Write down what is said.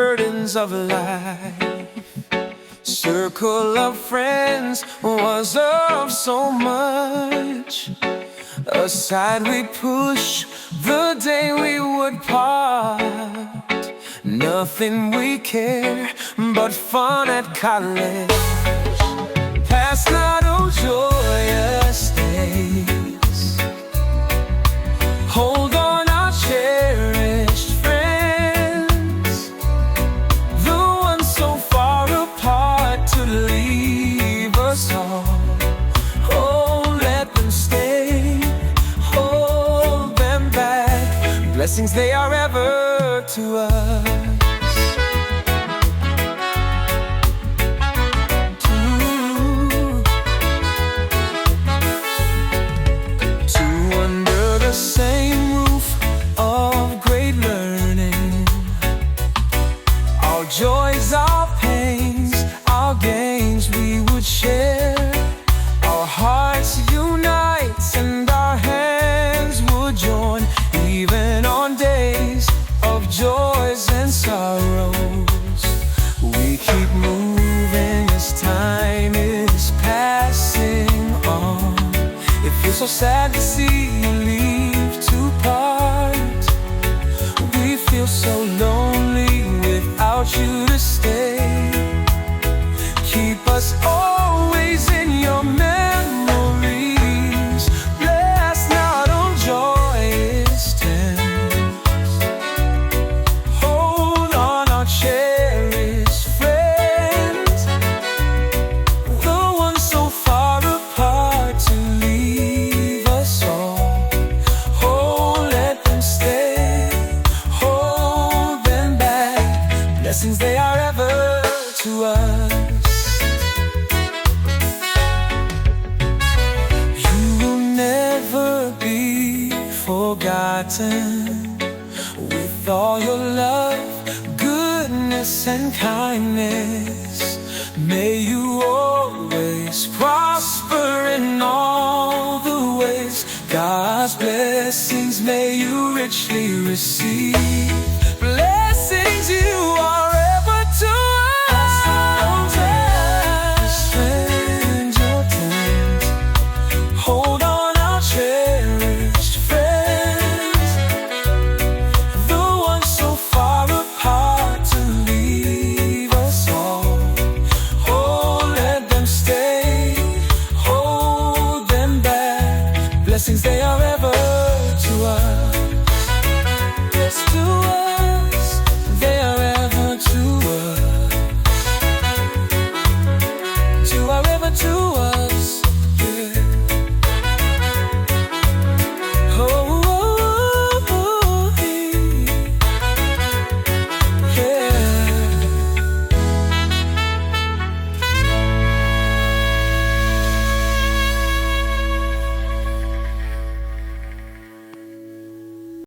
burdens of life. Circle of friends was of so much. Aside we push the day we would part. Nothing we care but fun at college. Past not oh joyous days. Hold on our cherished friends, the ones so far apart to leave us all. Oh, let them stay, hold them back. Blessings they are ever to us. Same roof of great learning, our joys, our pains, our games we would share. Our hearts unite and our hands would join, even on days of joys and sorrows. We keep moving as time is passing on. It feels so sad to see you leave to part. We feel so lonely without you to stay. Keep us always in your memories. Bless not on joyous times. Hold on our cherished friends, the ones so far apart to leave us all. Oh, let them stay, hold them back. Blessings they are ever to us. You will never be forgotten. With all your love, goodness and kindness, may you always prosper in all the ways. God's blessings may you richly receive.